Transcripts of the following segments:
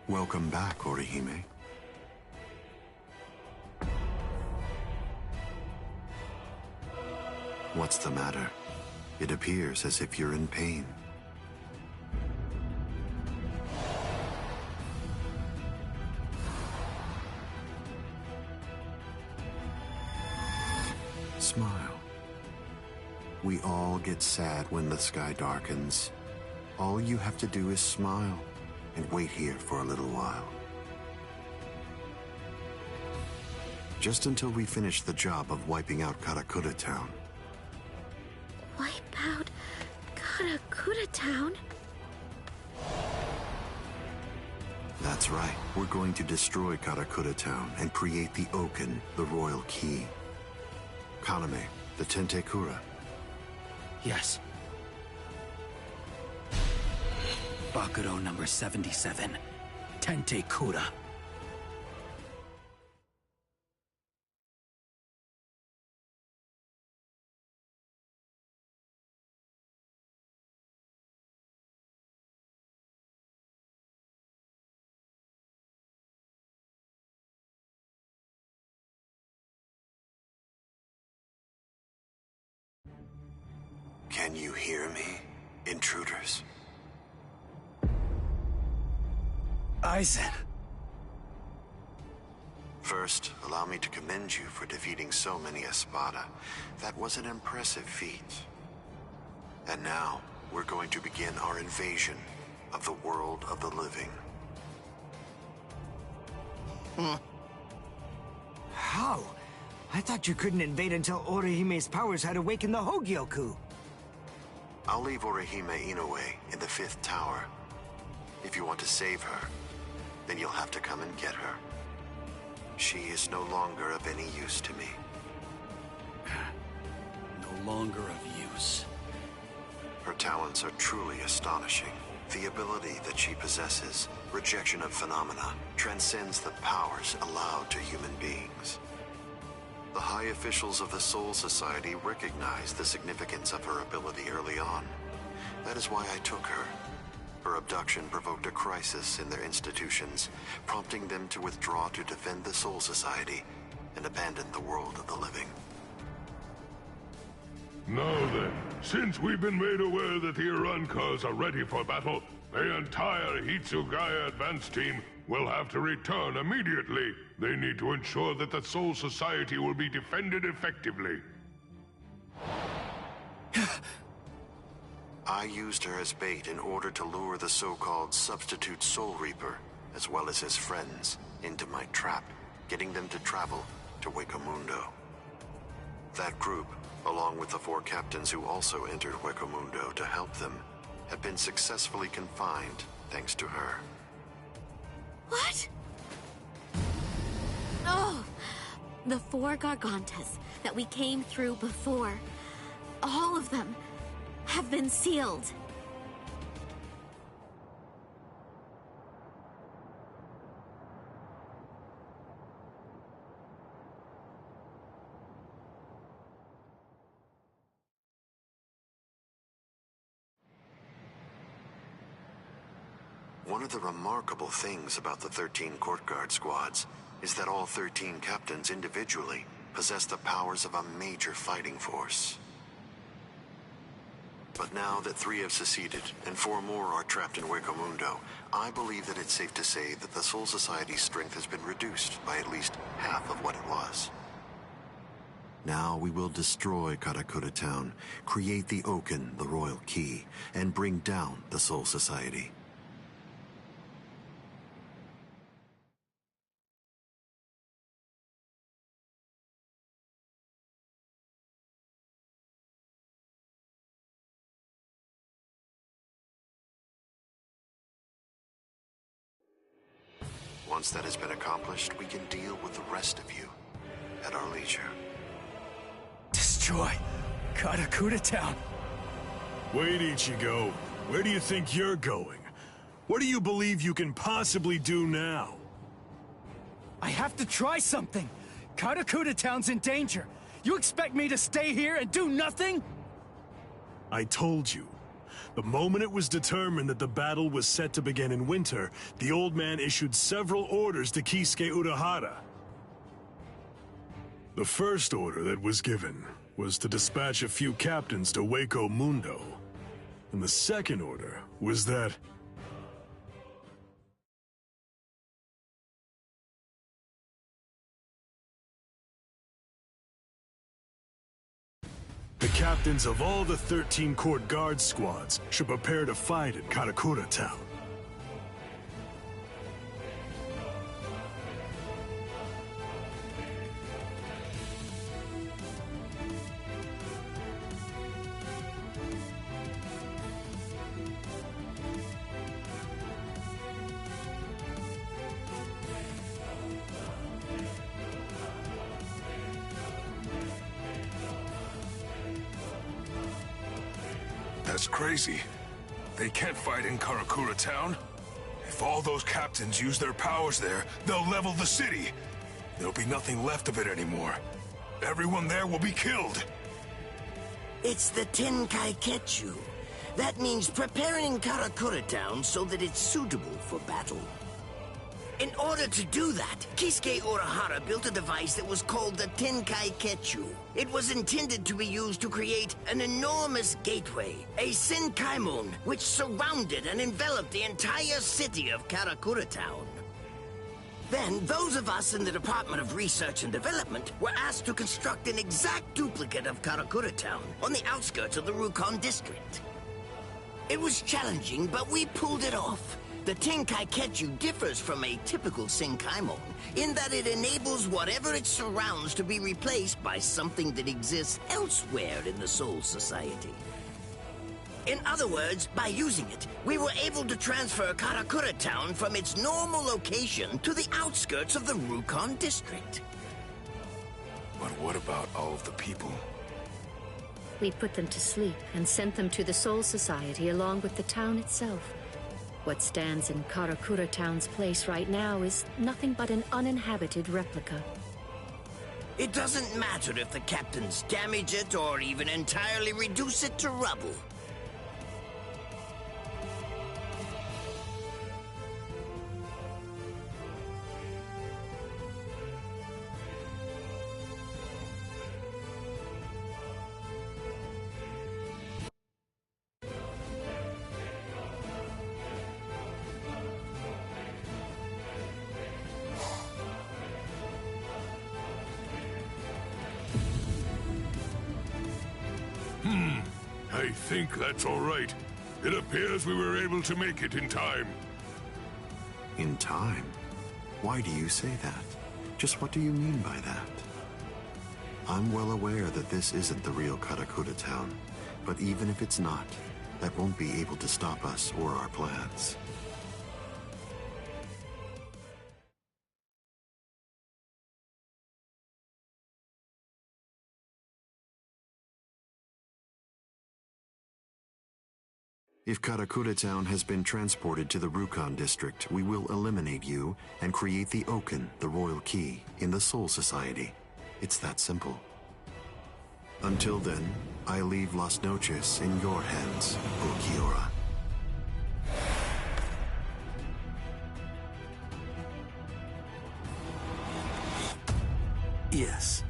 Welcome back, Orihime. What's the matter? It appears as if you're in pain. Smile. We all get sad when the sky darkens. All you have to do is smile and wait here for a little while. Just until we finish the job of wiping out Karakura Town. Wipe out Karakura Town? That's right. We're going to destroy Karakura Town and create the Oken, the Royal Key. Kaname, the Tentekura. Yes. Bakuro number 77. Tentekura. Can you hear me, intruders? Aizen. First, allow me to commend you for defeating so many Espada. That was an impressive feat. And now, we're going to begin our invasion of the world of the living. How? I thought you couldn't invade until Orihime's powers had awakened the Hogyoku. I'll leave Orihime Inoue in the 5th tower. If you want to save her, then you'll have to come and get her. She is no longer of any use to me. No longer of use. Her talents are truly astonishing. The ability that she possesses, rejection of phenomena, transcends the powers allowed to human beings. The high officials of the Soul Society recognized the significance of her ability early on. That is why I took her. Her abduction provoked a crisis in their institutions, prompting them to withdraw to defend the Soul Society and abandon the world of the living. Now then, since we've been made aware that the Irankas are ready for battle, the entire Hitsugaya advance team will have to return immediately. They need to ensure that the Soul Society will be defended effectively. I used her as bait in order to lure the so-called substitute Soul Reaper, as well as his friends, into my trap, getting them to travel to Huecomundo. That group, along with the 4 captains who also entered Huecomundo to help them, have been successfully confined thanks to her. What? Oh, the 4 Gargantas that we came through before. All of them have been sealed. One of the remarkable things about the 13 Court Guard squads is that all 13 captains individually possess the powers of a major fighting force. But now that 3 have seceded and 4 more are trapped in Huecomundo, I believe that it's safe to say that the Soul Society's strength has been reduced by at least half of what it was. Now we will destroy Karakura Town, create the Oken, the Royal Key, and bring down the Soul Society. Once that has been accomplished, we can deal with the rest of you at our leisure. Destroy Karakura Town. Wait, Ichigo. Where do you think you're going? What do you believe you can possibly do now? I have to try something. Karakura Town's in danger. You expect me to stay here and do nothing? I told you. The moment it was determined that the battle was set to begin in winter, the old man issued several orders to Kisuke Urahara. The first order that was given was to dispatch a few captains to Waco Mundo. And the second order was that the captains of all the 13 court guard squads should prepare to fight in Karakura Town. That's crazy. They can't fight in Karakura Town. If all those captains use their powers there, they'll level the city. There'll be nothing left of it anymore. Everyone there will be killed. It's the Tenkai-Ketchu. That means preparing Karakura Town so that it's suitable for battle. In order to do that, Kisuke Urahara built a device that was called the Tenkai-Ketchu. It was intended to be used to create an enormous gateway, a Senkaimon, which surrounded and enveloped the entire city of Karakura Town. Then, those of us in the Department of Research and Development were asked to construct an exact duplicate of Karakura Town on the outskirts of the Rukon district. It was challenging, but we pulled it off. The Tenkai-Ketchu differs from a typical Senkaimon in that it enables whatever it surrounds to be replaced by something that exists elsewhere in the Soul Society. In other words, by using it, we were able to transfer Karakura Town from its normal location to the outskirts of the Rukon district. But what about all of the people? We put them to sleep and sent them to the Soul Society along with the town itself. What stands in Karakura Town's place right now is nothing but an uninhabited replica. It doesn't matter if the captains damage it or even entirely reduce it to rubble. I think that's all right. It appears we were able to make it in time. In time? Why do you say that? Just what do you mean by that? I'm well aware that this isn't the real Karakura Town, but even if it's not, that won't be able to stop us or our plans. If Karakura Town has been transported to the Rukon district, we will eliminate you and create the Oken, the royal key, in the Soul Society. It's that simple. Until then, I leave Las Noches in your hands, Ulquiorra. Yes.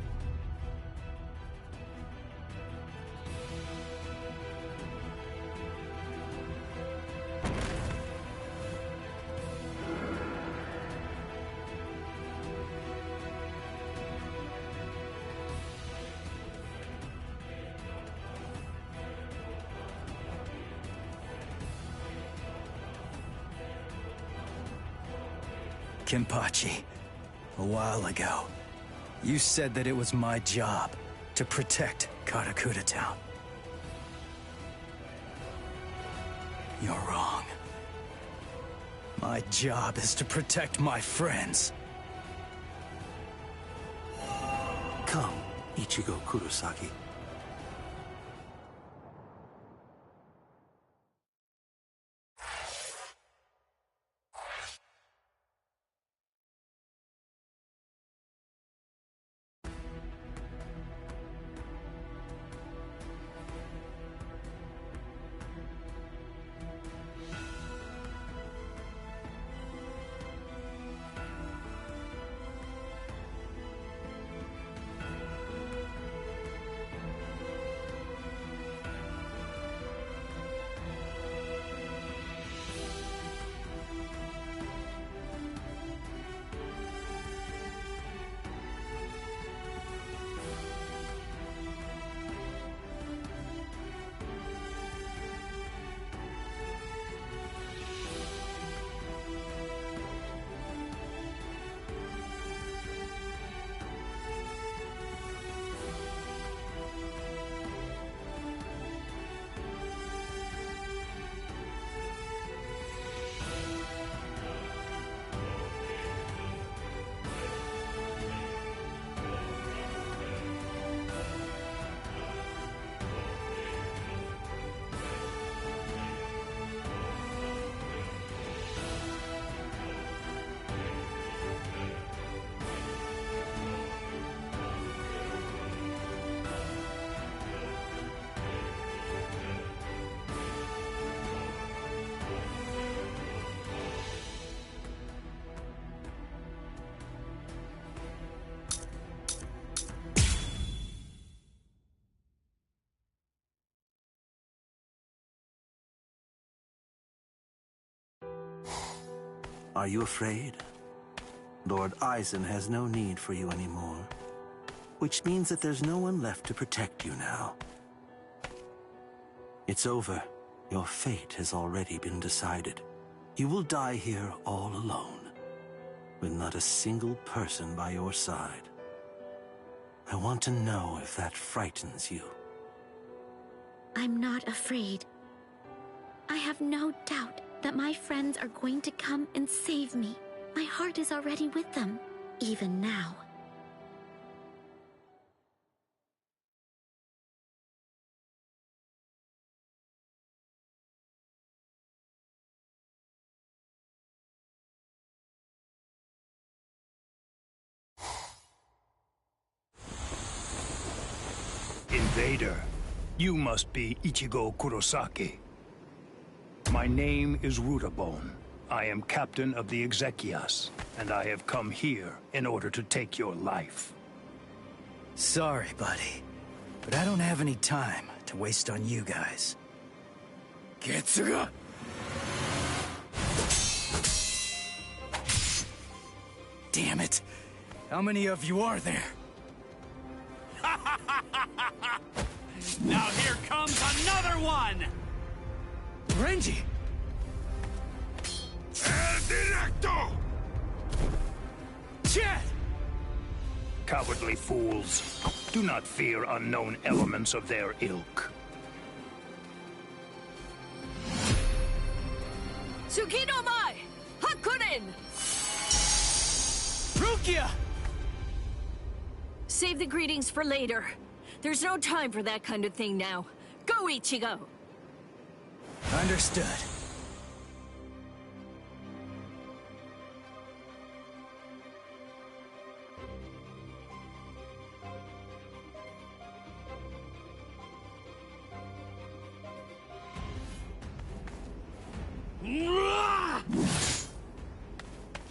Kenpachi, a while ago, you said that it was my job to protect Karakura Town. You're wrong. My job is to protect my friends. Come, Ichigo Kurosaki. Are you afraid? Lord Eisen has no need for you anymore, which means that there's no one left to protect you now. It's over. Your fate has already been decided. You will die here all alone, with not a single person by your side. I want to know if that frightens you. I'm not afraid. I have no doubt that my friends are going to come and save me. My heart is already with them, even now. Invader, you must be Ichigo Kurosaki. My name is Rutabone. I am captain of the Exekias, and I have come here in order to take your life. Sorry, buddy, but I don't have any time to waste on you guys. Getsuga! Damn it! How many of you are there? Now here comes another one! Renji! El Directo! Chad! Cowardly fools. Do not fear unknown elements of their ilk. Tsukinomai! Hakunin! Rukia! Save the greetings for later. There's no time for that kind of thing now. Go, Ichigo! Understood.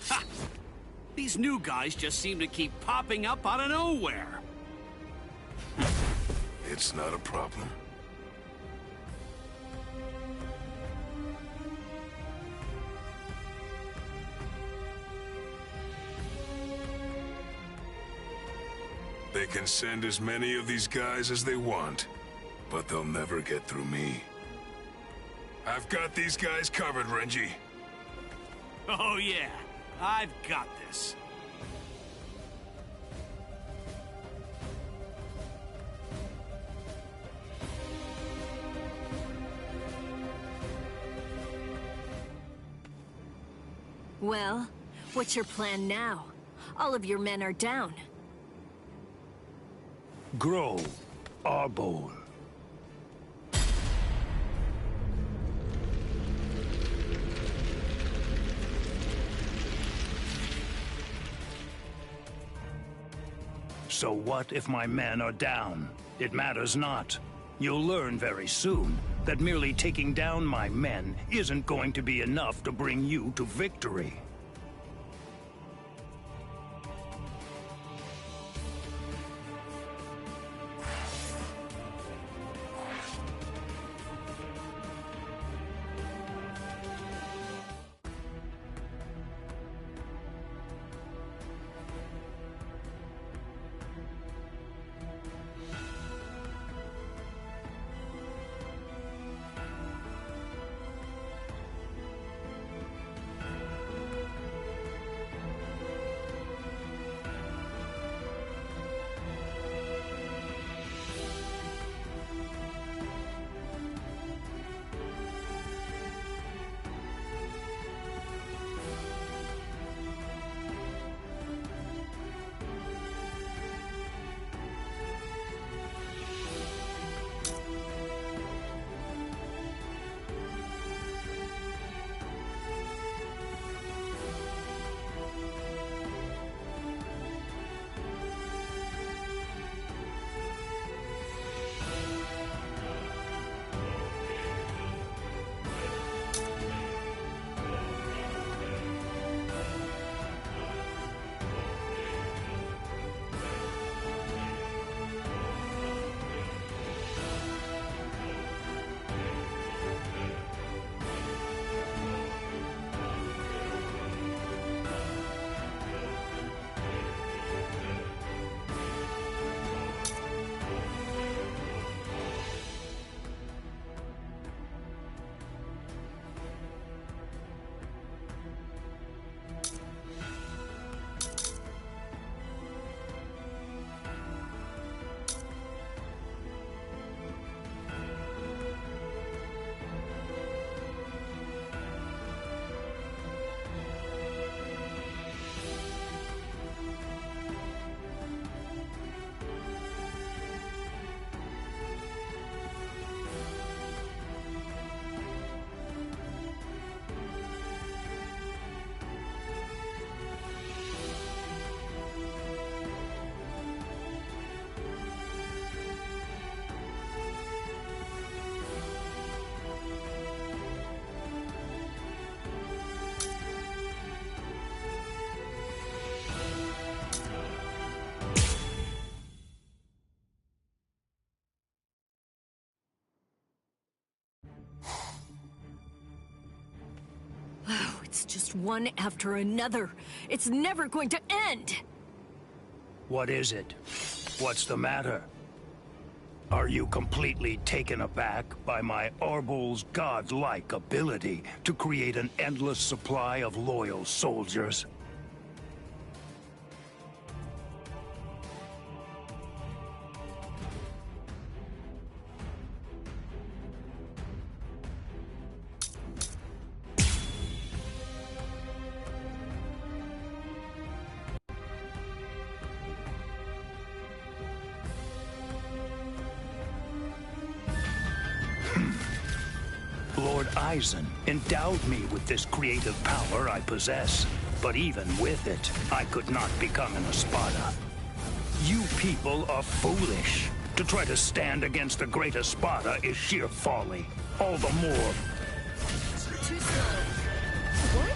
Ha! These new guys just seem to keep popping up out of nowhere. It's not a problem. They can send as many of these guys as they want, but they'll never get through me. I've got these guys covered, Renji. Oh yeah, I've got this. Well, what's your plan now? All of your men are down. Grow, Arbol. So what if my men are down? It matters not. You'll learn very soon that merely taking down my men isn't going to be enough to bring you to victory. It's just one after another. It's never going to end! What is it? What's the matter? Are you completely taken aback by my Arbul's godlike ability to create an endless supply of loyal soldiers? Lord Eisen endowed me with this creative power I possess, but even with it, I could not become an Espada. You people are foolish. To try to stand against the great Espada is sheer folly. All the more. Too slow. What?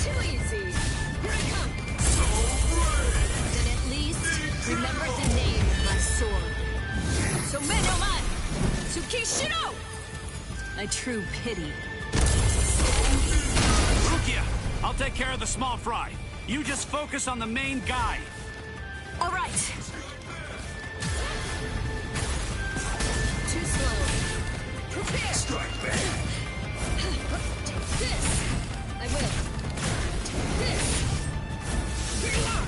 Too easy. Here I come. Then at least remember the name of my sword. Somenoman! Tsukishiro! A true pity. Rukia, I'll take care of the small fry. You just focus on the main guy. All right. Too slow. Prepare. Strike back. Take this. I will. Take this. Here you are.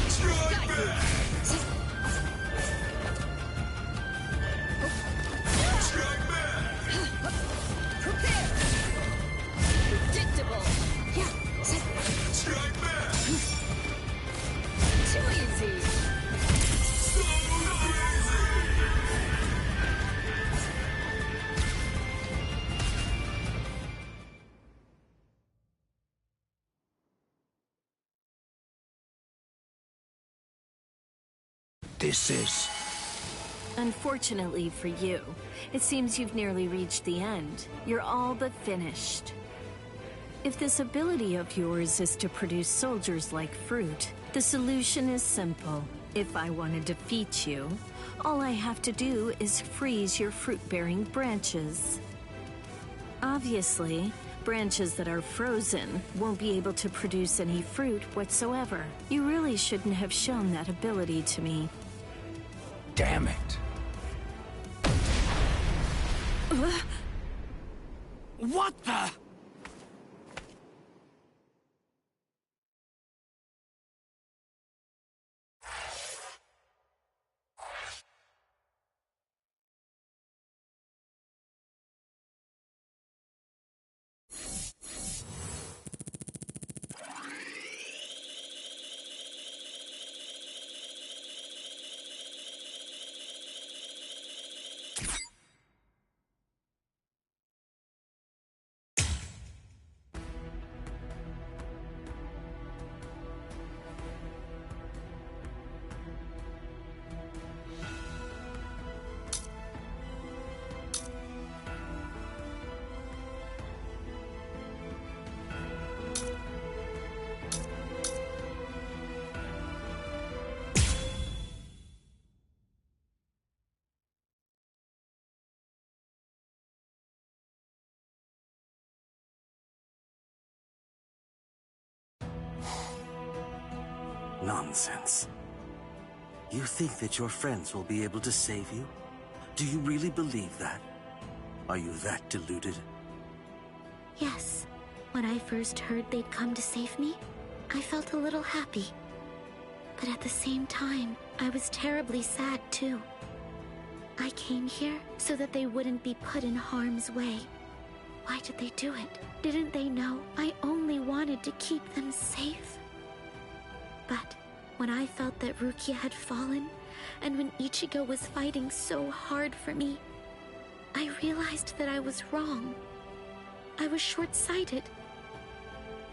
Strike back. Strike back. Prepare. Predictable. Yeah. Strike back. Too easy. So easy. This is... Unfortunately for you, it seems you've nearly reached the end. You're all but finished. If this ability of yours is to produce soldiers like fruit, the solution is simple. If I want to defeat you, all I have to do is freeze your fruit-bearing branches. Obviously, branches that are frozen won't be able to produce any fruit whatsoever. You really shouldn't have shown that ability to me. Damn it. What the? Nonsense. You think that your friends will be able to save you? Do you really believe that? Are you that deluded? Yes. When I first heard they'd come to save me, I felt a little happy. But at the same time, I was terribly sad too. I came here so that they wouldn't be put in harm's way. Why did they do it? Didn't they know I only wanted to keep them safe? But when I felt that Rukia had fallen, and when Ichigo was fighting so hard for me, I realized that I was wrong. I was short-sighted.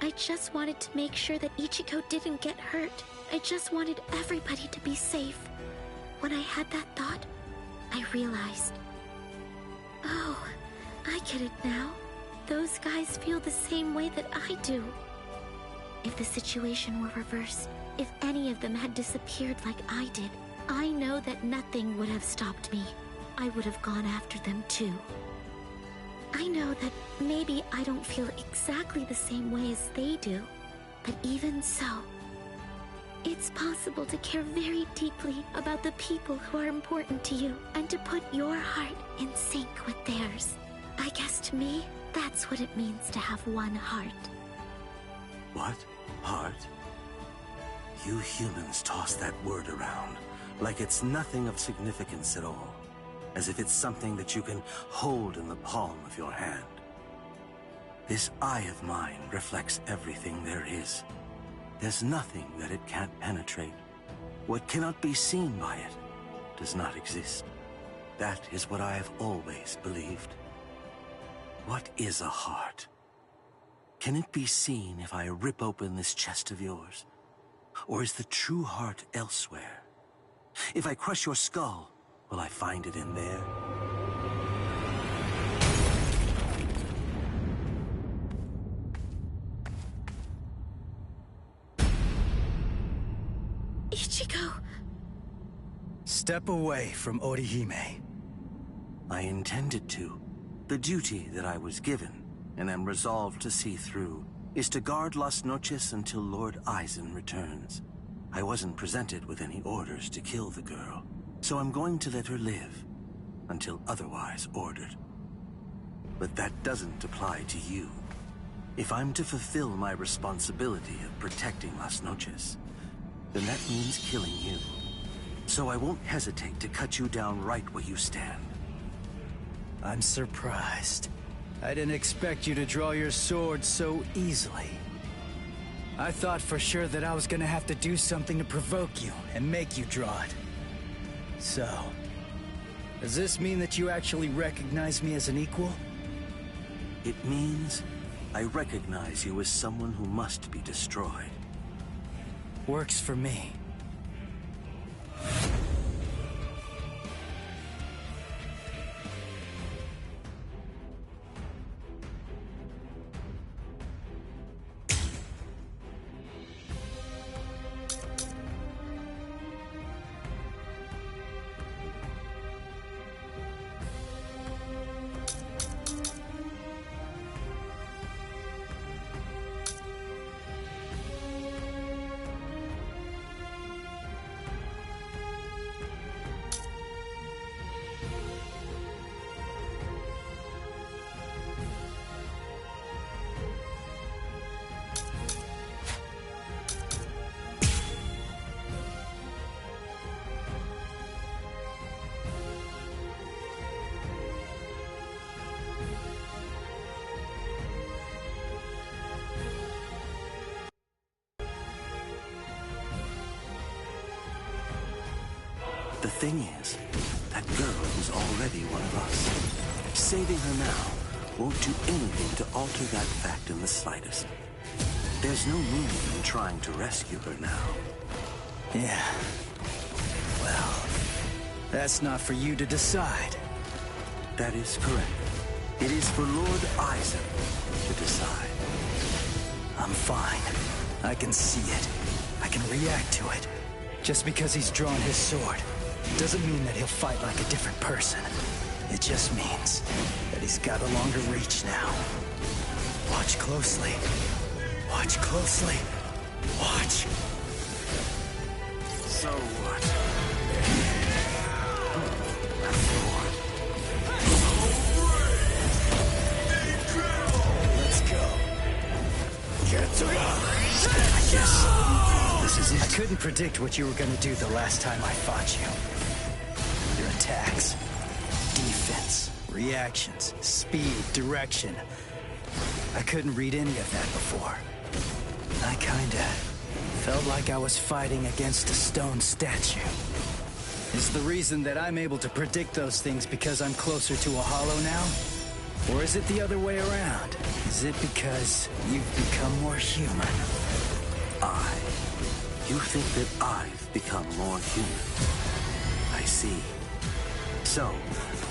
I just wanted to make sure that Ichigo didn't get hurt. I just wanted everybody to be safe. When I had that thought, I realized. Oh, I get it now. Those guys feel the same way that I do. If the situation were reversed, if any of them had disappeared like I did, I know that nothing would have stopped me. I would have gone after them too. I know that maybe I don't feel exactly the same way as they do, but even so, it's possible to care very deeply about the people who are important to you and to put your heart in sync with theirs. I guess to me, that's what it means to have one heart. What? Heart? You humans toss that word around like it's nothing of significance at all, as if it's something that you can hold in the palm of your hand. This eye of mine reflects everything there is. There's nothing that it can't penetrate. What cannot be seen by it does not exist. That is what I have always believed. What is a heart? Can it be seen if I rip open this chest of yours? Or is the true heart elsewhere? If I crush your skull, will I find it in there? Ichigo! Step away from Orihime. I intended to. The duty that I was given, and am resolved to see through, is to guard Las Noches until Lord Aizen returns. I wasn't presented with any orders to kill the girl, so I'm going to let her live, until otherwise ordered. But that doesn't apply to you. If I'm to fulfill my responsibility of protecting Las Noches, then that means killing you. So I won't hesitate to cut you down right where you stand. I'm surprised. I didn't expect you to draw your sword so easily. I thought for sure that I was gonna have to do something to provoke you and make you draw it. So, does this mean that you actually recognize me as an equal? It means I recognize you as someone who must be destroyed. Works for me. The thing is, that girl is already one of us. Saving her now won't do anything to alter that fact in the slightest. There's no meaning in trying to rescue her now. Yeah. Well, that's not for you to decide. That is correct. It is for Lord Aizen to decide. I'm fine. I can see it. I can react to it. Just because he's drawn his sword doesn't mean that he'll fight like a different person. It just means that he's got a longer reach now. Watch closely. Watch closely. Watch. So what? Let's go. I guess this is it. I couldn't predict what you were gonna do the last time I fought you. Your attacks, defense, reactions, speed, direction. I couldn't read any of that before. I kinda felt like I was fighting against a stone statue. Is the reason that I'm able to predict those things because I'm closer to a hollow now? Or is it the other way around? Is it because you've become more human? You think that I've become more human? I see. So,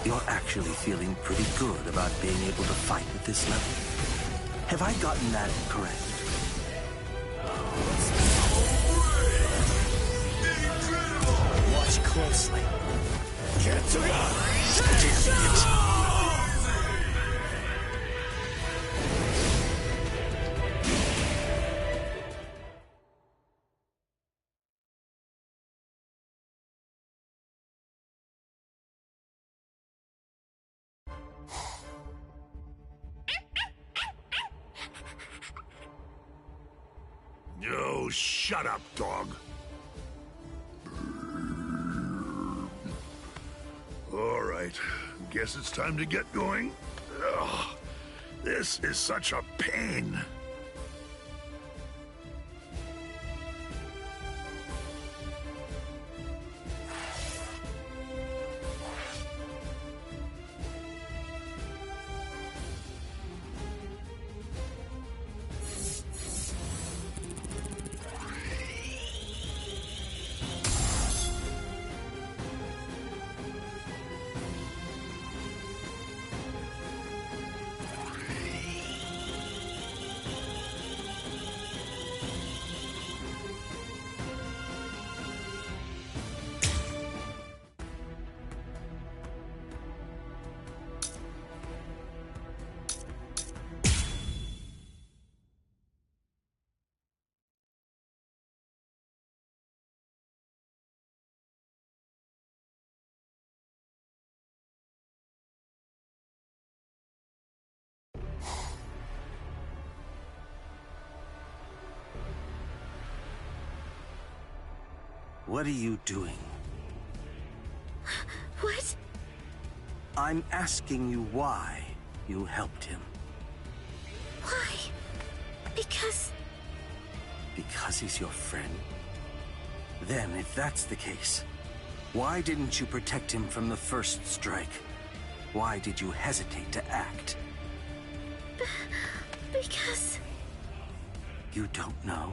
you're actually feeling pretty good about being able to fight at this level. Have I gotten that correct? Watch Oh, shut up, dog. All right, guess it's time to get going. Ugh, this is such a pain. What are you doing? What? I'm asking you why you helped him. Why? Because he's your friend? Then, if that's the case, why didn't you protect him from the first strike? Why did you hesitate to act? Because... You don't know?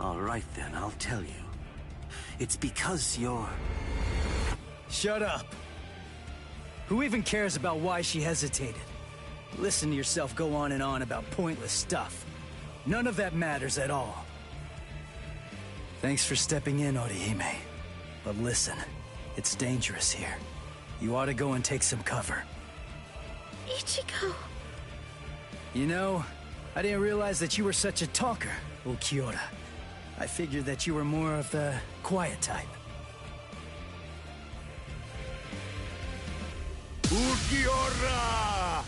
All right then, I'll tell you. It's because you're... Shut up! Who even cares about why she hesitated? Listen to yourself go on and on about pointless stuff. None of that matters at all. Thanks for stepping in, Orihime. But listen, it's dangerous here. You ought to go and take some cover. Ichigo... You know, I didn't realize that you were such a talker, Ulquiorra. I figured that you were more of the quiet type. Ulquiorra!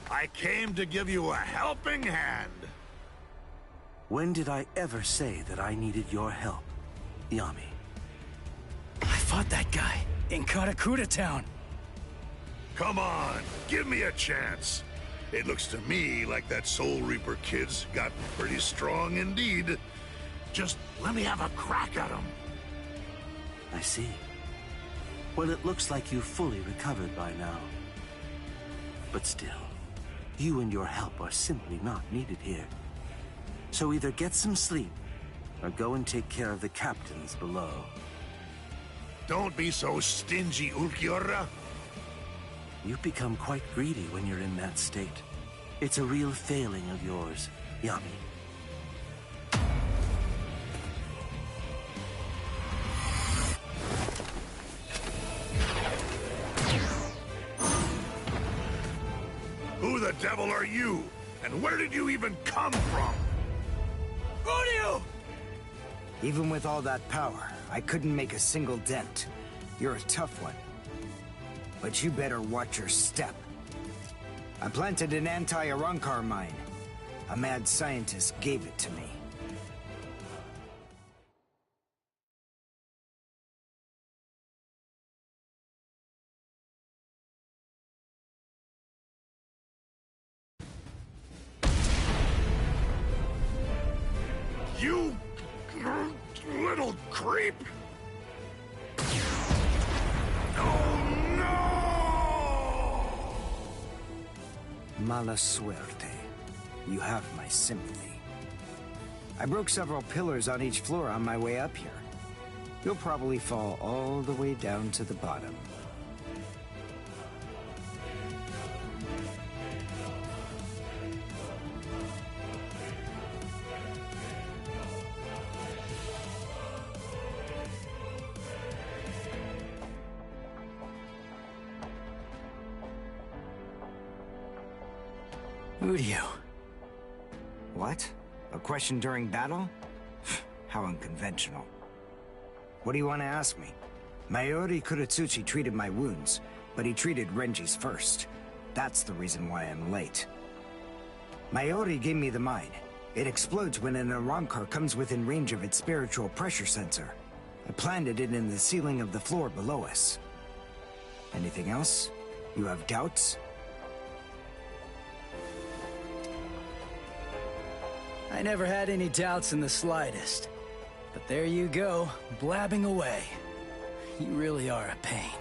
I came to give you a helping hand. When did I ever say that I needed your help, Yami? I fought that guy in Karakura Town. Come on, give me a chance. It looks to me like that Soul Reaper kid's gotten pretty strong indeed. Just let me have a crack at him. I see. Well, it looks like you've fully recovered by now. But still, you and your help are simply not needed here. So either get some sleep, or go and take care of the captains below. Don't be so stingy, Ulquiorra. You become quite greedy when you're in that state. It's a real failing of yours, Yami. Who the devil are you? And where did you even come from? Ryu! Even with all that power, I couldn't make a single dent. You're a tough one. But you better watch your step. I planted an anti-Arankar mine. A mad scientist gave it to me. You little creep! Mala suerte. You have my sympathy. I broke several pillars on each floor on my way up here. You'll probably fall all the way down to the bottom. Udio. What? A question during battle? How unconventional. What do you want to ask me? Mayuri Kuratsuchi treated my wounds, but he treated Renji's first. That's the reason why I'm late. Mayuri gave me the mine. It explodes when an Arankar comes within range of its spiritual pressure sensor. I planted it in the ceiling of the floor below us. Anything else? You have doubts? I never had any doubts in the slightest. But there you go, blabbing away. You really are a pain.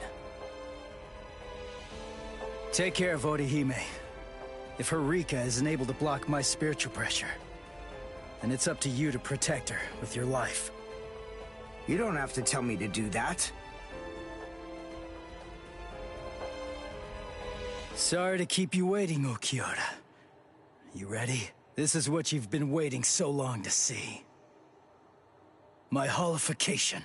Take care of Orihime. If her Rika isn't able to block my spiritual pressure, then it's up to you to protect her with your life. You don't have to tell me to do that. Sorry to keep you waiting, Okiura. You ready? This is what you've been waiting so long to see. My holification.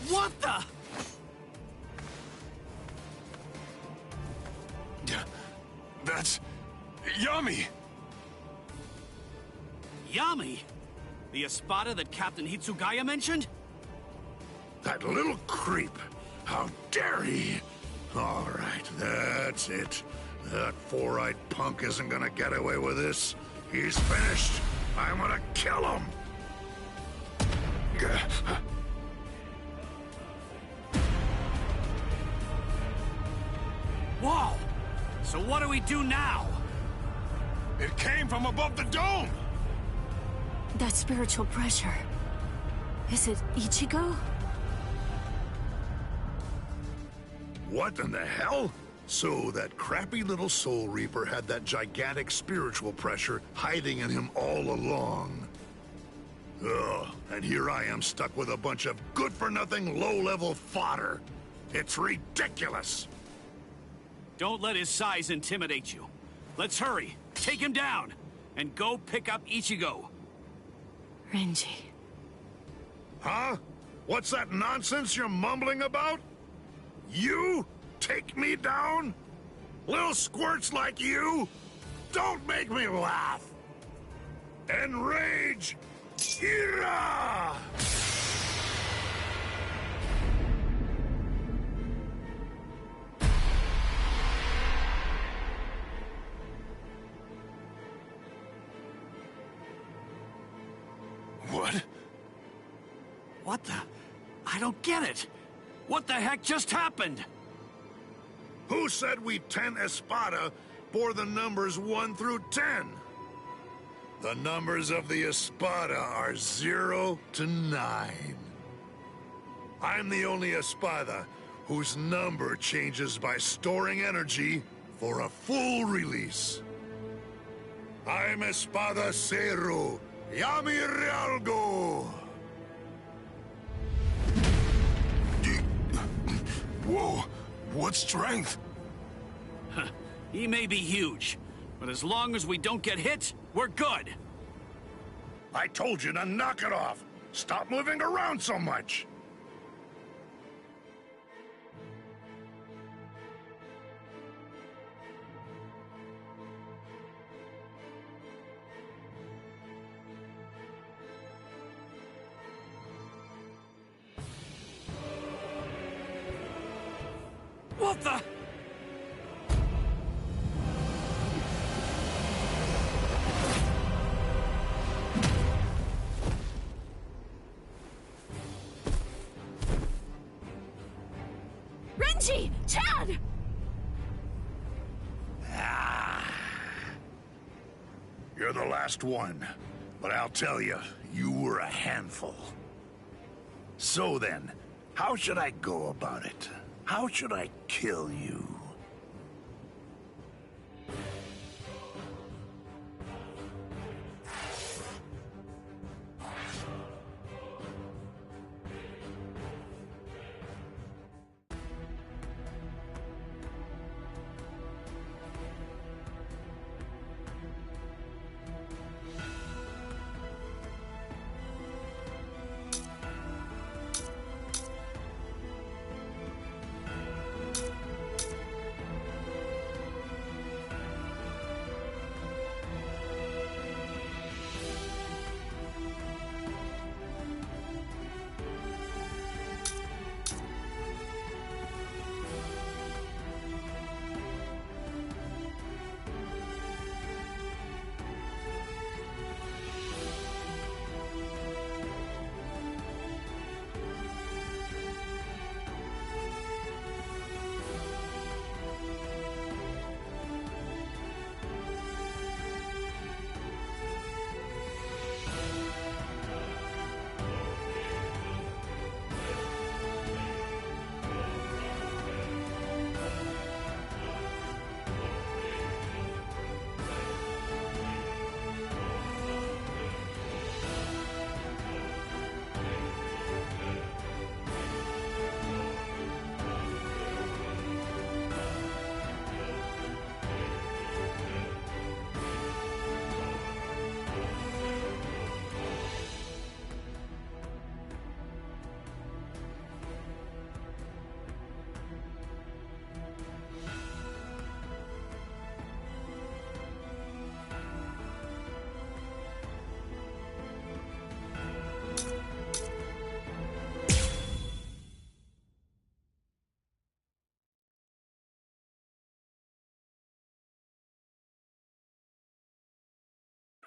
What the? That's... Yami! Yami? The Espada that Captain Hitsugaya mentioned? That little creep! How dare he! All right, that's it. That four-eyed punk isn't gonna get away with this. He's finished. I'm gonna kill him! Whoa! So what do we do now? It came from above the dome! That spiritual pressure. Is it Ichigo? What in the hell? So that crappy little Soul Reaper had that gigantic spiritual pressure hiding in him all along. Ugh, and here I am stuck with a bunch of good-for-nothing, low-level fodder. It's ridiculous! Don't let his size intimidate you. Let's hurry. Take him down. And go pick up Ichigo. Renji. Huh? What's that nonsense you're mumbling about? You? Take me down? Little squirts like you? Don't make me laugh! Enrage! Ira! What? What the? I don't get it. What the heck just happened? Who said we 10 Espada bore the numbers 1 through 10? The numbers of the Espada are 0 to 9. I'm the only Espada whose number changes by storing energy for a full release. I'm Espada Zero, Yami Realgo! Whoa, what strength? He may be huge, but as long as we don't get hit, we're good. I told you to knock it off! Stop moving around so much! What the? Renji! Chad! You're the last one, but I'll tell you, you were a handful. So then, how should I go about it? How should I kill you?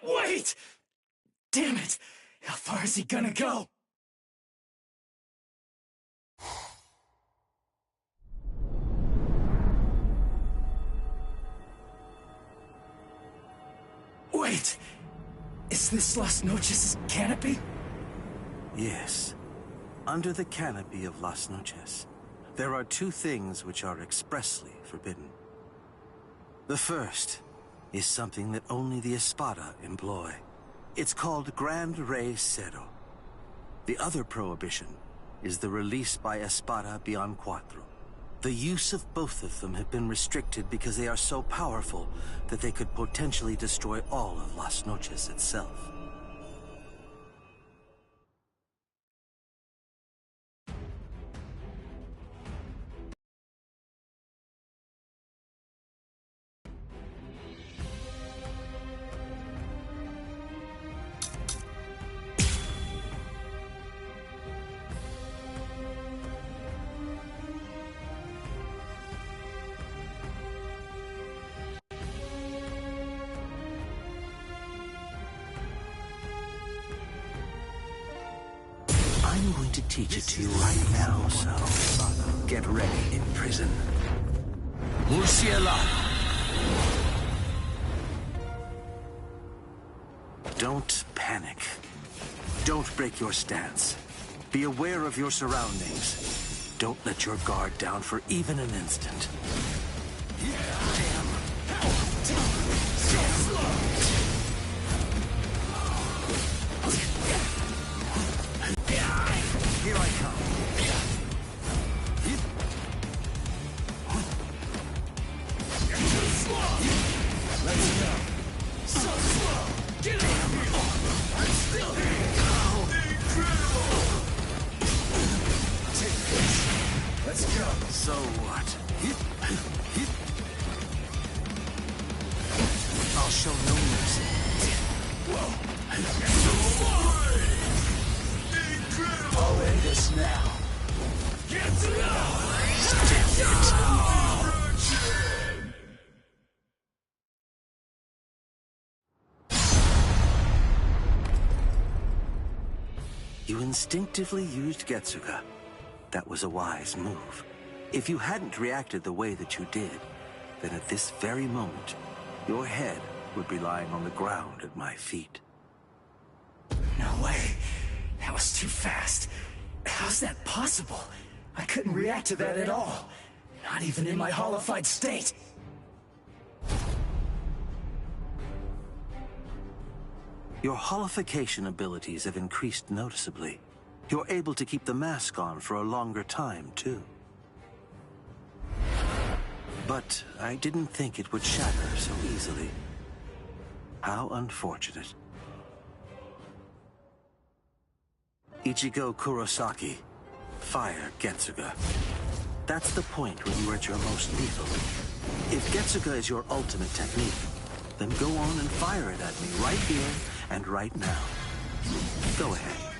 Wait! Damn it! How far is he gonna go? Wait! Is this Las Noches' canopy? Yes. Under the canopy of Las Noches, there are 2 things which are expressly forbidden. The first is something that only the Espada employ. It's called Grand Rey Cero. The other prohibition is the release by Espada Beyond Cuatro. The use of both of them have been restricted because they are so powerful that they could potentially destroy all of Las Noches itself. I'm going to teach it to you right now, so get ready in prison. Murciela! Don't panic. Don't break your stance. Be aware of your surroundings. Don't let your guard down for even an instant. Here I come. Let's go. So slow. Get out of here. I'm still here. Incredible. Take this. Let's go. So what? I'll show no mercy. I'll end this now. Get to You instinctively used Getsuga. That was a wise move. If you hadn't reacted the way that you did, then at this very moment, your head would be lying on the ground at my feet. No way. That was too fast. How's that possible? I couldn't react to that at all. Not even in my hollified state. Your holification abilities have increased noticeably. You're able to keep the mask on for a longer time, too. But I didn't think it would shatter so easily. How unfortunate. Ichigo Kurosaki, fire Getsuga. That's the point when you're at your most lethal. If Getsuga is your ultimate technique, then go on and fire it at me right here and right now. Go ahead.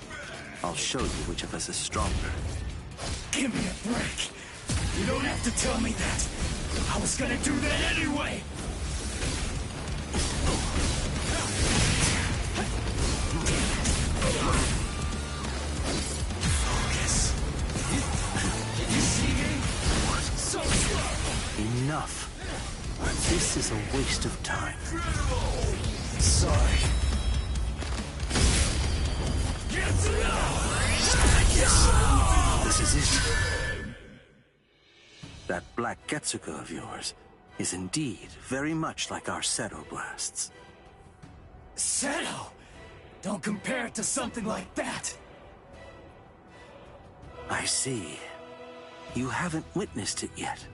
I'll show you which of us is stronger. Give me a break. You don't have to tell me that. I was gonna do that anyway. Focus. You see me? So slow. Enough. This is a waste of time. Sorry. This is it. That black Getsuga of yours is indeed very much like our Seto blasts. Seto? Don't compare it to something like that. I see. You haven't witnessed it yet.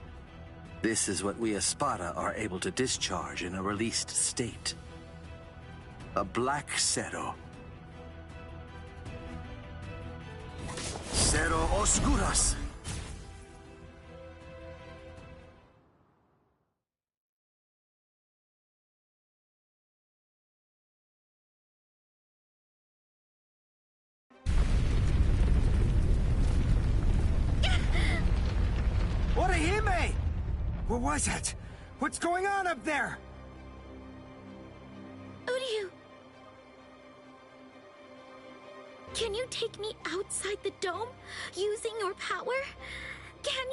This is what we Espada are able to discharge in a released state. A black Seto. Seto Oscuras! Orihime! What was it? What's going on up there? Uryu! Can you take me outside the dome using your power? Can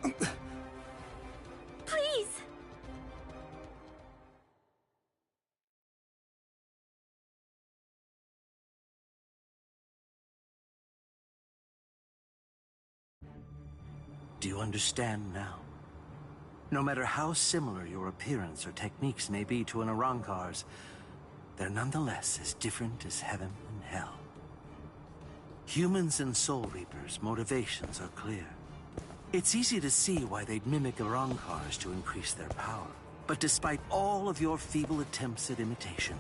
you? Please! Do you understand now? No matter how similar your appearance or techniques may be to an Arrancar's, they're nonetheless as different as heaven and hell. Humans and Soul Reapers' motivations are clear. It's easy to see why they'd mimic Arrancar's to increase their power. But despite all of your feeble attempts at imitation,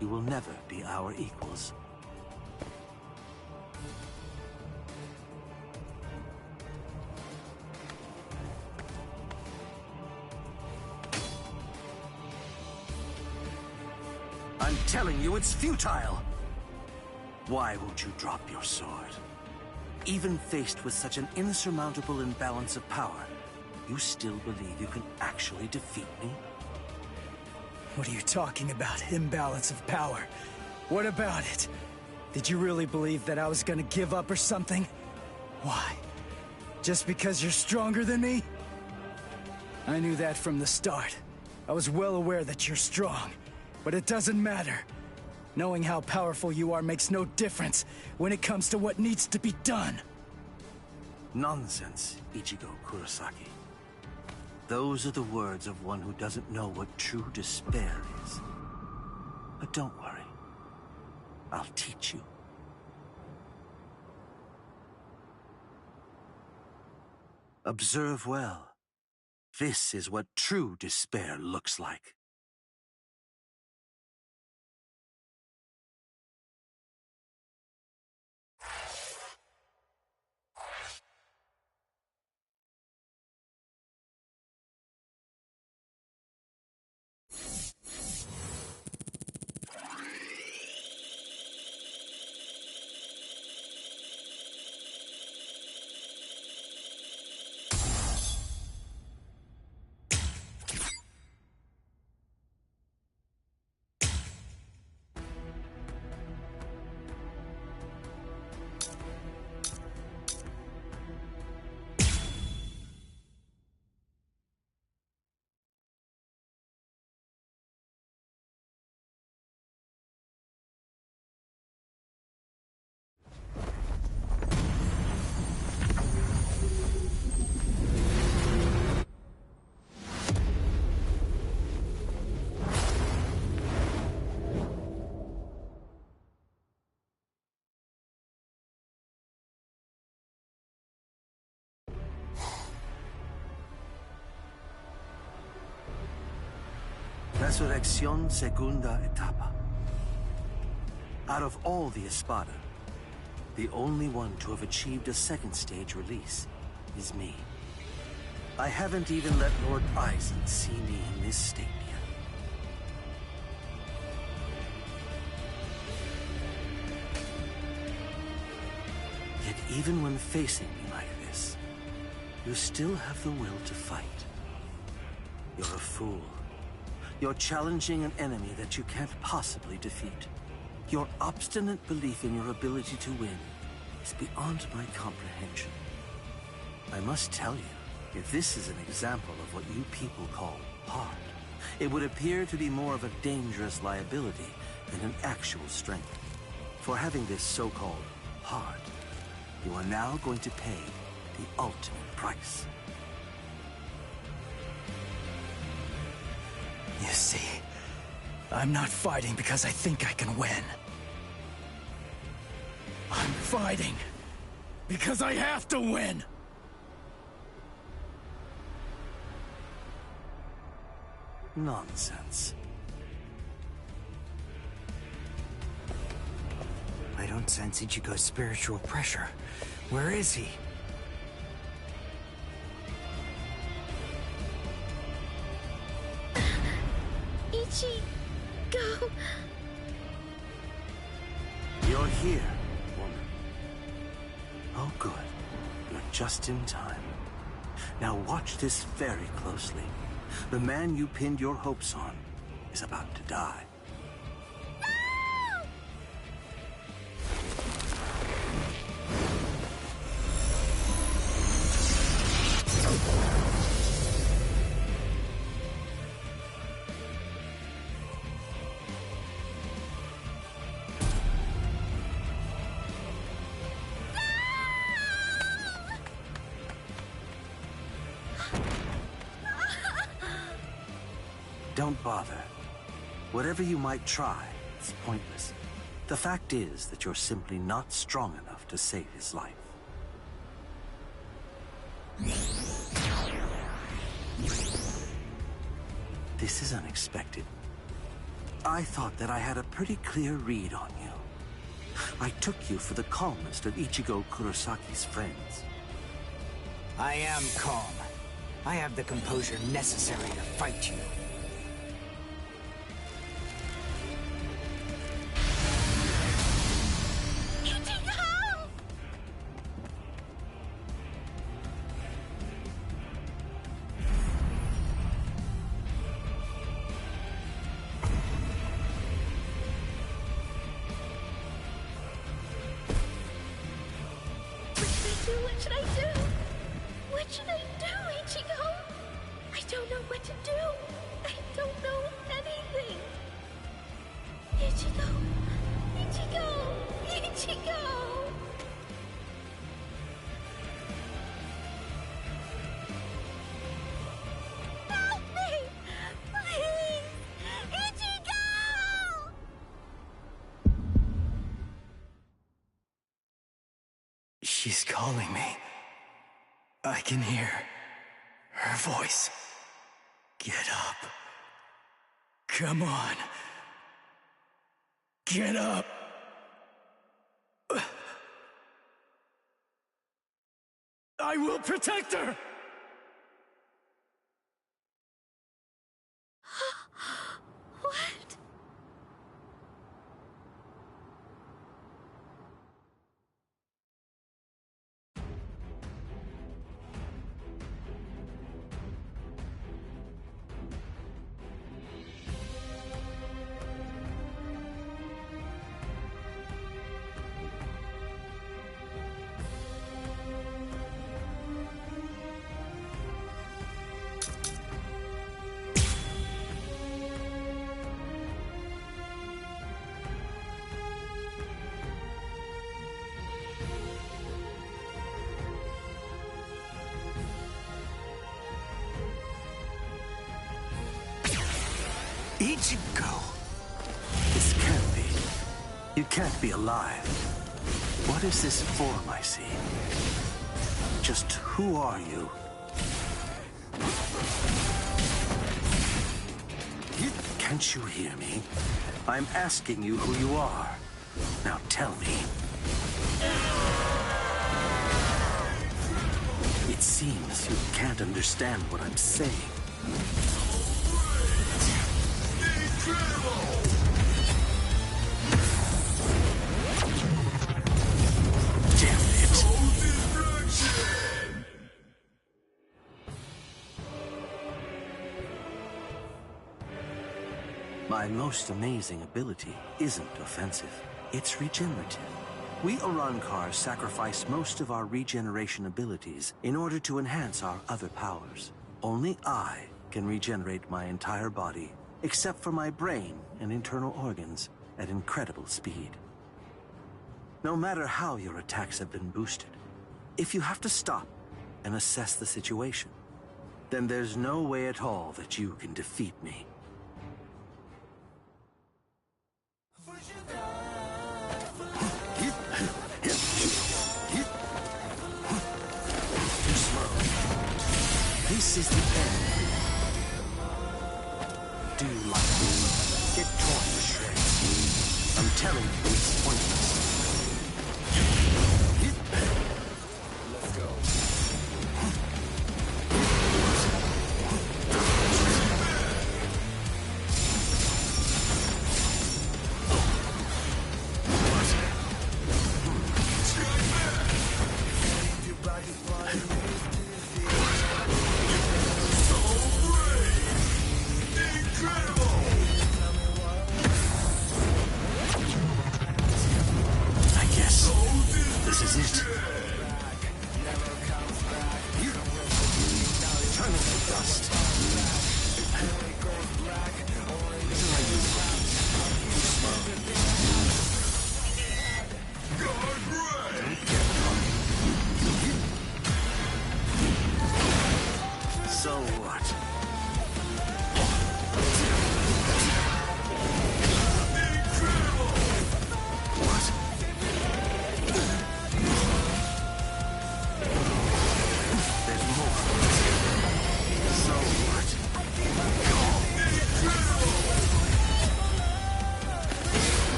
you will never be our equals. I'm telling you, it's futile! Why won't you drop your sword? Even faced with such an insurmountable imbalance of power, you still believe you can actually defeat me? What are you talking about, imbalance of power? What about it? Did you really believe that I was gonna give up or something? Why? Just because you're stronger than me? I knew that from the start. I was well aware that you're strong, but it doesn't matter. Knowing how powerful you are makes no difference when it comes to what needs to be done. Nonsense, Ichigo Kurosaki. Those are the words of one who doesn't know what true despair is. But don't worry. I'll teach you. Observe well. This is what true despair looks like. Resurrección Segunda Etapa. Out of all the Espada, the only one to have achieved a second stage release is me. I haven't even let Lord Aizen see me in this state yet. Yet even when facing me like this, you still have the will to fight. You're a fool. You're challenging an enemy that you can't possibly defeat. Your obstinate belief in your ability to win is beyond my comprehension. I must tell you, if this is an example of what you people call heart, it would appear to be more of a dangerous liability than an actual strength. For having this so-called heart, you are now going to pay the ultimate price. You see, I'm not fighting because I think I can win. I'm fighting because I have to win! Nonsense. I don't sense Ichigo's spiritual pressure. Where is he? Go. You're here, woman. Oh, good. You're just in time. Now watch this very closely. The man you pinned your hopes on is about to die. Don't bother. Whatever you might try, it's pointless. The fact is that you're simply not strong enough to save his life. This is unexpected. I thought that I had a pretty clear read on you. I took you for the calmest of Ichigo Kurosaki's friends. I am calm. I have the composure necessary to fight you. What should I do? What should I do, Ichigo? I don't know what to do. I don't know anything. Ichigo! Ichigo! Ichigo! Help me! Please! Ichigo! She's calling me. I can hear her voice. Get up. Come on. Get up. I will protect her! What? Ichigo! This can't be. You can't be alive. What is this form I see? Just who are you? Can't you hear me? I'm asking you who you are. Now tell me. It seems you can't understand what I'm saying. Damn it. My most amazing ability isn't offensive. It's regenerative. We Arankars sacrifice most of our regeneration abilities in order to enhance our other powers. Only I can regenerate my entire body, except for my brain and internal organs, at incredible speed. No matter how your attacks have been boosted, if you have to stop and assess the situation, then there's no way at all that you can defeat me. Too slow. This is the end. Do you like me? Get torn to shreds. I'm telling you, it's pointless. Let's go.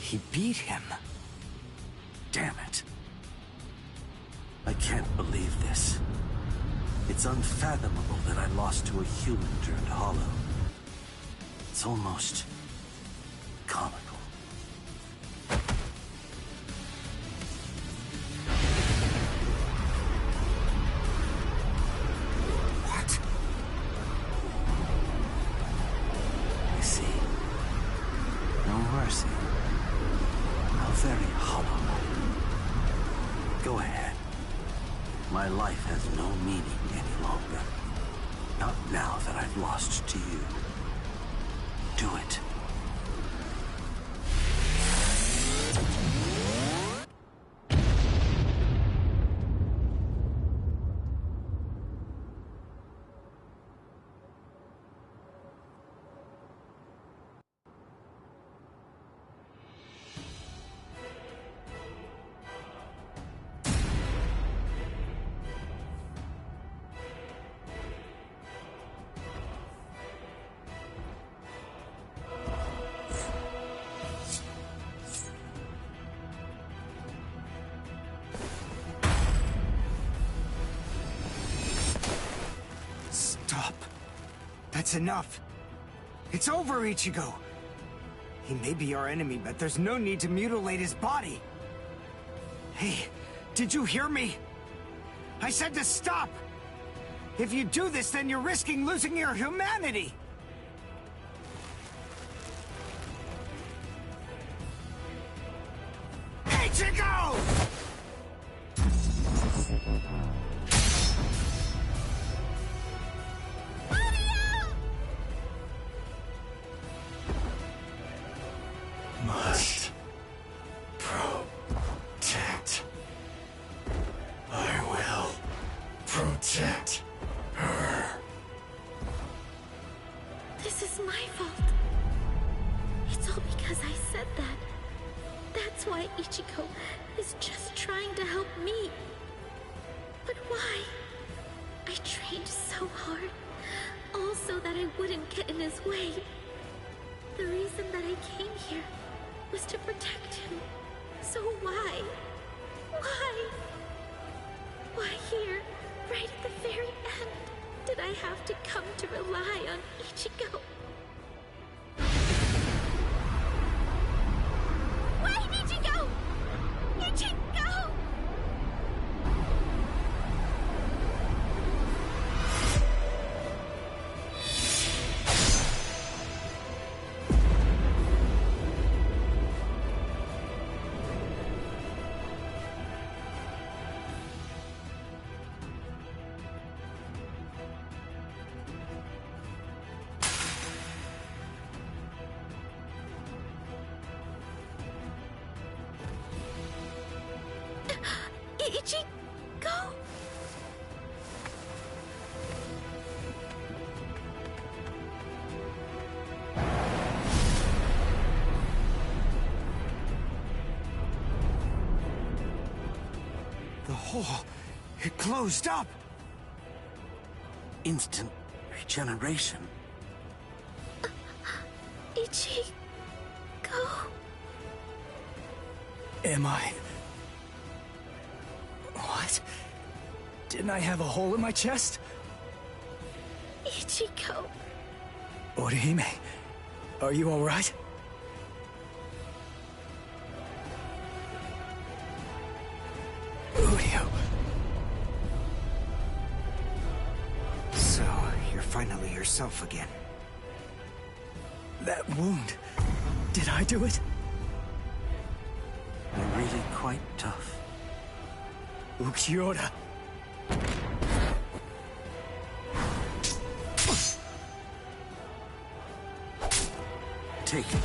He beat him. Damn it. I can't believe this. It's unfathomable that I lost to a human turned hollow. It's almost comical. What? I see. No mercy. How very hollow. Go ahead. My life has no meaning any longer. Not now that I've lost to you. Do it. Stop. That's enough. It's over, Ichigo. He may be our enemy, but there's no need to mutilate his body. Hey, did you hear me? I said to stop! If you do this, then you're risking losing your humanity! Ichigo! Must protect. I will protect her. This is my fault. It's all because I said that. That's why Ichigo is just trying to help me. But why? I trained so hard, all so that I wouldn't get in his way. The reason that I came here was to protect him. So why? Why? Why here, right at the very end, did I have to come to rely on Ichigo? Wait, Ichigo! Ichigo! Ichigo? The hole, it closed up! Instant regeneration. Ichigo? Am I? What? Didn't I have a hole in my chest? Ichigo. Orihime, are you alright? Udio. So, you're finally yourself again. That wound. Did I do it? You're really quite tough. Ukiura. Take it.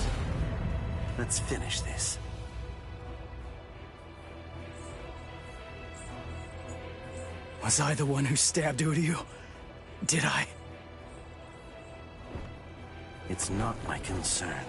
Let's finish this. Was I the one who stabbed Udio? Did I? It's not my concern.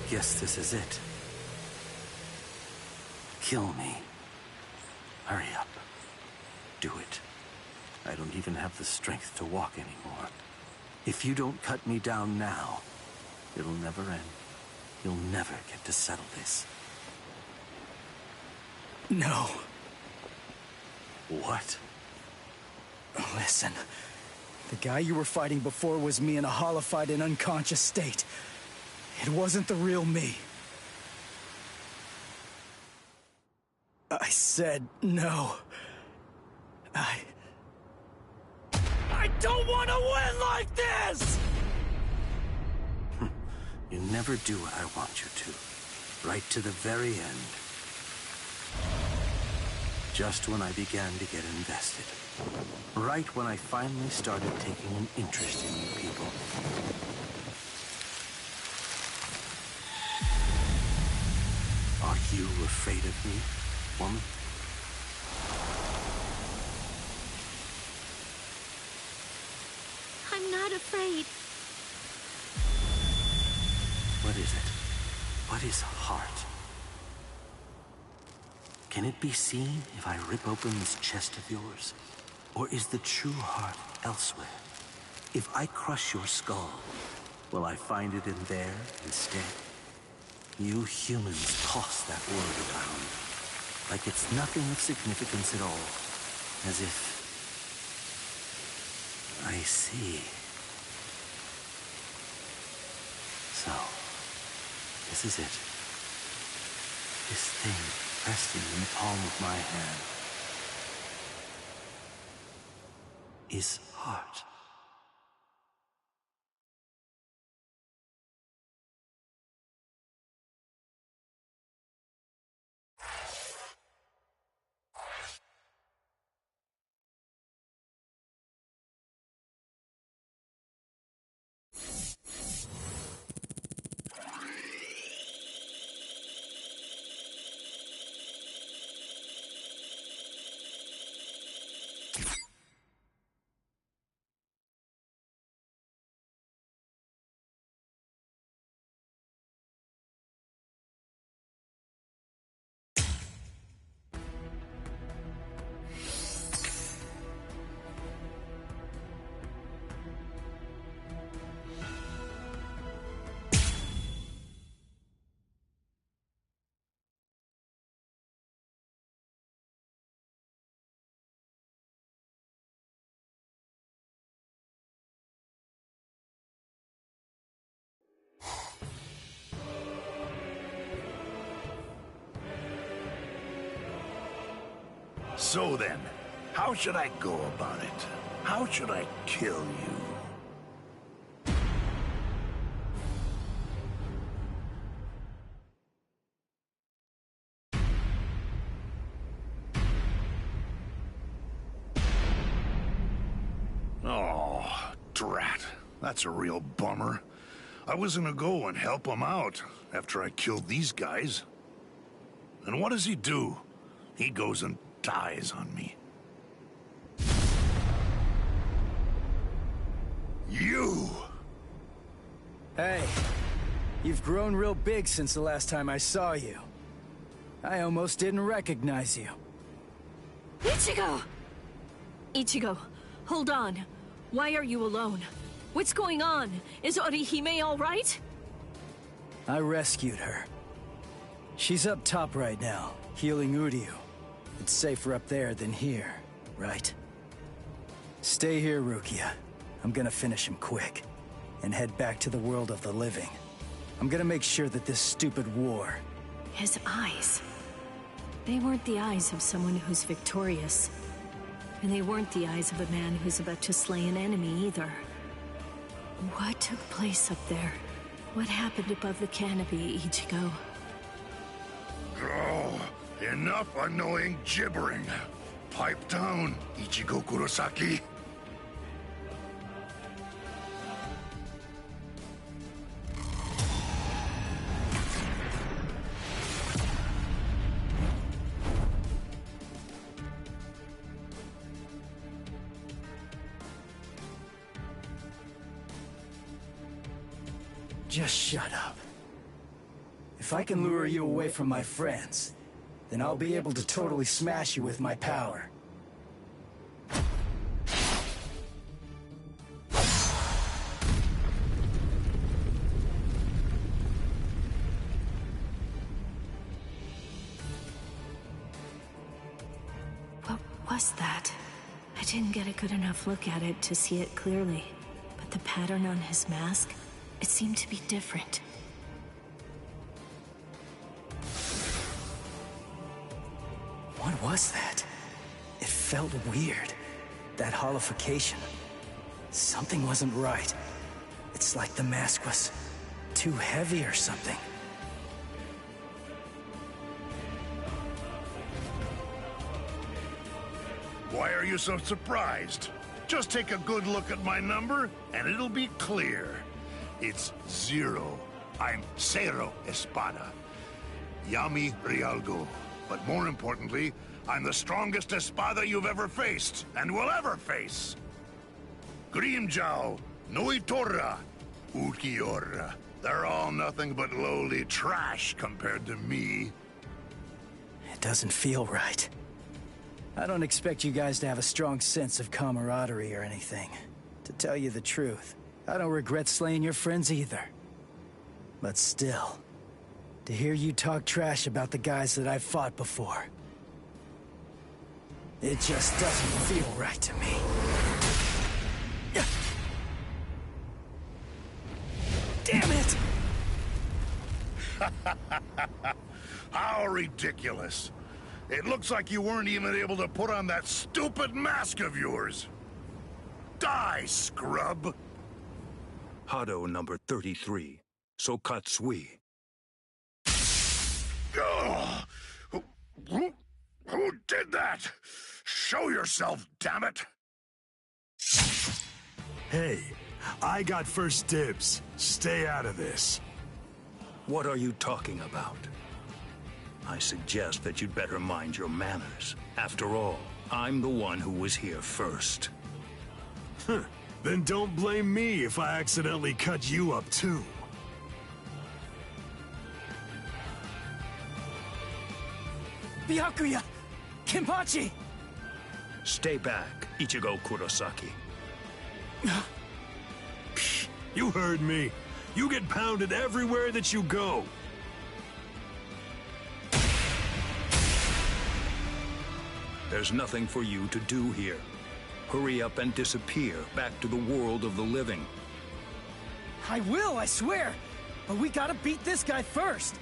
guess this is it. Kill me. Hurry up. Do it. I don't even have the strength to walk anymore. If you don't cut me down now, it'll never end. You'll never get to settle this. No. What? Listen. The guy you were fighting before was me in a hollified and unconscious state. It wasn't the real me. I said no. I don't want to win like this! You never do what I want you to. Right to the very end. Just when I began to get invested. Right when I finally started taking an interest in you people. Are you afraid of me, woman? I'm not afraid. What is it? What is heart? Can it be seen if I rip open this chest of yours? Or is the true heart elsewhere? If I crush your skull, will I find it in there instead? You humans toss that word around, like it's nothing of significance at all. As if... I see. So, this is it. This thing resting in the palm of my hand is heart. So then, how should I go about it? How should I kill you? Oh, drat. That's a real bummer. I was gonna go and help him out after I killed these guys. And what does he do? He goes and dies on me. You! Hey, you've grown real big since the last time I saw you. I almost didn't recognize you. Ichigo! Ichigo, hold on. Why are you alone? What's going on? Is Orihime all right? I rescued her. She's up top right now, healing Uryu. It's safer up there than here, right? Stay here, Rukia. I'm gonna finish him quick, and head back to the world of the living. I'm gonna make sure that this stupid war... His eyes. They weren't the eyes of someone who's victorious. And they weren't the eyes of a man who's about to slay an enemy either. What took place up there? What happened above the canopy, Ichigo? Oh, enough annoying gibbering. Pipe down, Ichigo Kurosaki. Just shut up. If I can lure you away from my friends, then I'll be able to totally smash you with my power. What was that? I didn't get a good enough look at it to see it clearly, but the pattern on his mask, it seemed to be different. What was that? It felt weird. That holification. Something wasn't right. It's like the mask was too heavy or something. Why are you so surprised? Just take a good look at my number, and it'll be clear. It's 0. I'm Cero Espada. Yami Rialgo. But more importantly, I'm the strongest Espada you've ever faced, and will ever face. Grimjao, Noitorra, Ukiora. They're all nothing but lowly trash compared to me. It doesn't feel right. I don't expect you guys to have a strong sense of camaraderie or anything. To tell you the truth, I don't regret slaying your friends either. But still, to hear you talk trash about the guys that I've fought before, it just doesn't feel right to me. Damn it! How ridiculous. It looks like you weren't even able to put on that stupid mask of yours. Die, scrub! Hado number 33, Sokatsui. Who did that? Show yourself, damn it! Hey, I got first dibs. Stay out of this. What are you talking about? I suggest that you'd better mind your manners. After all, I'm the one who was here first. Then don't blame me if I accidentally cut you up too. Byakuya! Kenpachi! Stay back, Ichigo Kurosaki. You heard me. You get pounded everywhere that you go. There's nothing for you to do here. Hurry up and disappear back to the world of the living. I will, I swear! But we gotta beat this guy first!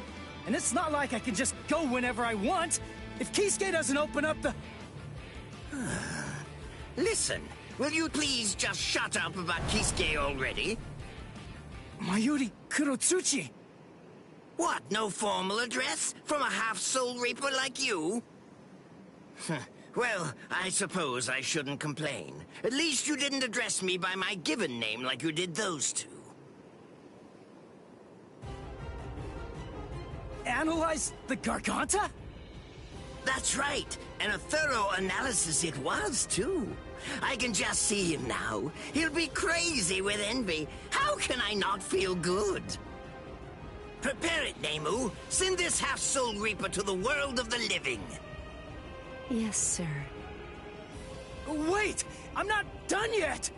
And it's not like I can just go whenever I want! If Kisuke doesn't open up the... Listen, will you please just shut up about Kisuke already? Mayuri Kurotsuchi! What, no formal address? From a half-soul reaper like you? Well, I suppose I shouldn't complain. At least you didn't address me by my given name like you did those two. Analyze the Garganta? That's right, and a thorough analysis it was, too. I can just see him now. He'll be crazy with envy. How can I not feel good? Prepare it, Nemu. Send this half-soul reaper to the world of the living. Yes, sir. Wait! I'm not done yet!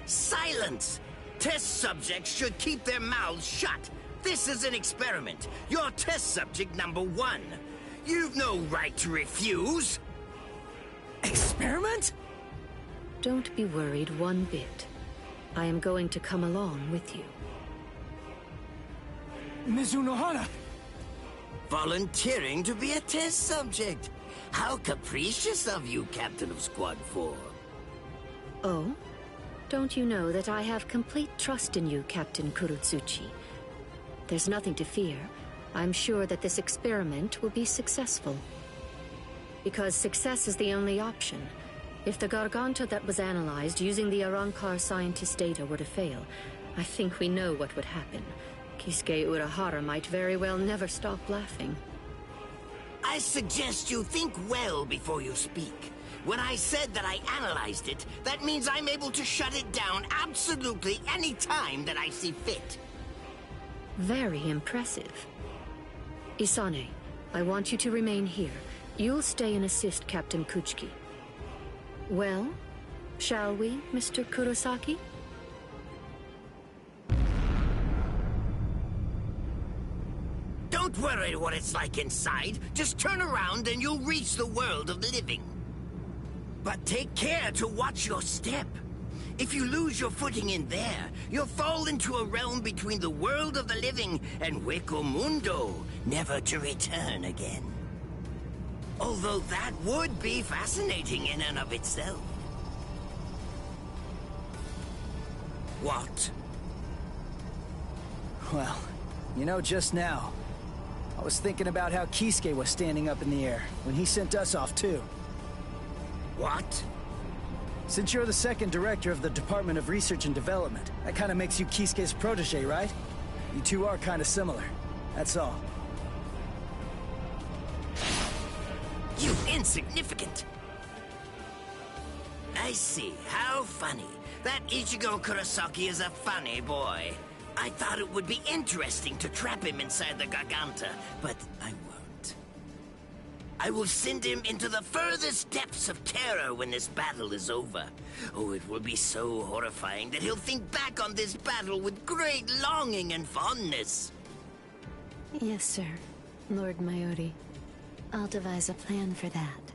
Silence! Test subjects should keep their mouths shut. This is an experiment. You're test subject number 1. You've no right to refuse. Experiment? Don't be worried one bit. I am going to come along with you. Mizunohara! Volunteering to be a test subject. How capricious of you, Captain of Squad 4. Oh? Don't you know that I have complete trust in you, Captain Kurotsuchi? There's nothing to fear. I'm sure that this experiment will be successful. Because success is the only option. If the Garganta that was analyzed using the Arrancar scientist data were to fail, I think we know what would happen. Kisuke Urahara might very well never stop laughing. I suggest you think well before you speak. When I said that I analyzed it, that means I'm able to shut it down absolutely any time that I see fit. Very impressive. Isane, I want you to remain here. You'll stay and assist Captain Kuchiki. Well, shall we, Mr. Kurosaki? Don't worry what it's like inside. Just turn around and you'll reach the world of the living. But take care to watch your step. If you lose your footing in there, you'll fall into a realm between the world of the living and Hueco Mundo, never to return again. Although that would be fascinating in and of itself. What? Well, you know, just now, I was thinking about how Kisuke was standing up in the air when he sent us off too. What? Since you're the second director of the Department of Research and Development, that kind of makes you Kisuke's protege, right? You two are kind of similar. That's all. You insignificant! I see. How funny. That Ichigo Kurosaki is a funny boy. I thought it would be interesting to trap him inside the Garganta, but I won't. I will send him into the furthest depths of terror when this battle is over. Oh, it will be so horrifying that he'll think back on this battle with great longing and fondness. Yes, sir. Lord Mayuri. I'll devise a plan for that.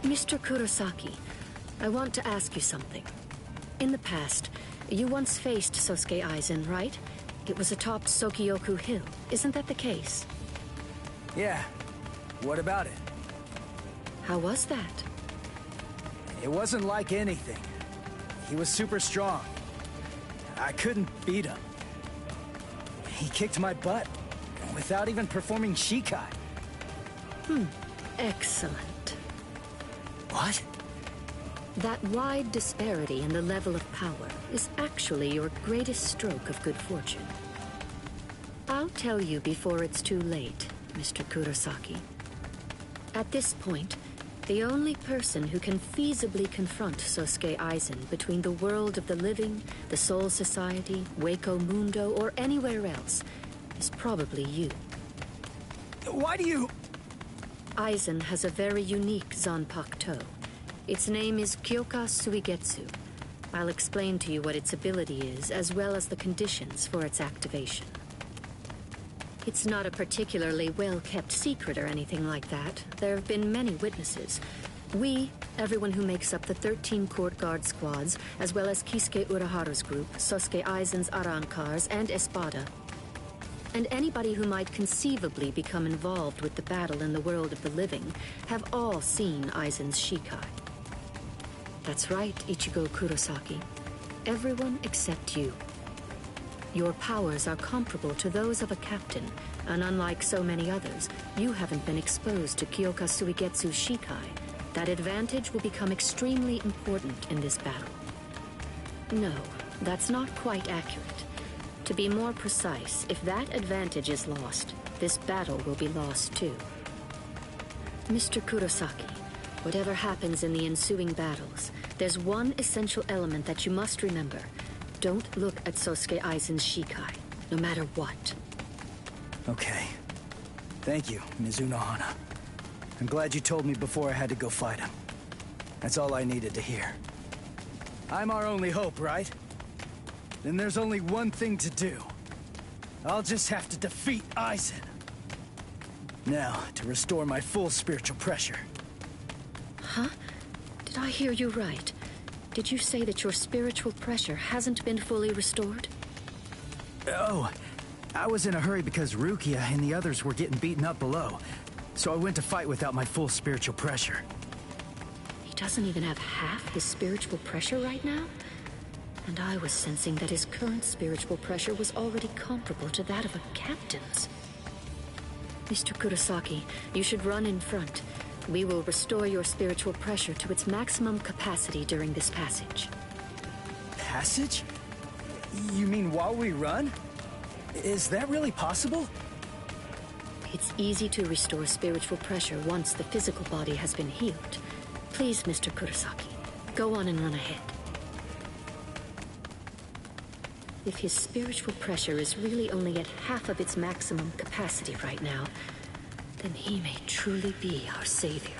Mr. Kurosaki, I want to ask you something. In the past, you once faced Sosuke Aizen, right? It was atop Sokyoku Hill. Isn't that the case? Yeah. What about it? How was that? It wasn't like anything. He was super strong. I couldn't beat him. He kicked my butt without even performing Shikai. Excellent. What? That wide disparity in the level of power is actually your greatest stroke of good fortune. I'll tell you before it's too late, Mr. Kurosaki. At this point, the only person who can feasibly confront Sosuke Aizen between the world of the living, the Soul Society, Hueco Mundo, or anywhere else is probably you. Why do you... Aizen has a very unique Zanpakuto. Its name is Kyoka Suigetsu. I'll explain to you what its ability is, as well as the conditions for its activation. It's not a particularly well-kept secret or anything like that. There have been many witnesses. We, everyone who makes up the 13 court guard squads, as well as Kisuke Uraharu's group, Sosuke Aizen's Arankars, and Espada, and anybody who might conceivably become involved with the battle in the world of the living, have all seen Aizen's Shikai. That's right, Ichigo Kurosaki. Everyone except you. Your powers are comparable to those of a captain, and unlike so many others, you haven't been exposed to Kyoka Suigetsu's Shikai. That advantage will become extremely important in this battle. No, that's not quite accurate. To be more precise, if that advantage is lost, this battle will be lost too. Mr. Kurosaki, whatever happens in the ensuing battles, there's one essential element that you must remember. Don't look at Sosuke Aizen's Shikai, no matter what. Okay. Thank you, Mizuno Hana. I'm glad you told me before I had to go fight him. That's all I needed to hear. I'm our only hope, right? Then there's only one thing to do. I'll just have to defeat Aizen. Now, to restore my full spiritual pressure. Huh? Did I hear you right? Did you say that your spiritual pressure hasn't been fully restored? Oh, I was in a hurry because Rukia and the others were getting beaten up below. So I went to fight without my full spiritual pressure. He doesn't even have half his spiritual pressure right now? And I was sensing that his current spiritual pressure was already comparable to that of a captain's. Mr. Kurosaki, you should run in front. We will restore your spiritual pressure to its maximum capacity during this passage. Passage? You mean while we run? Is that really possible? It's easy to restore spiritual pressure once the physical body has been healed. Please, Mr. Kurosaki, go on and run ahead. If his spiritual pressure is really only at half of its maximum capacity right now, then he may truly be our savior.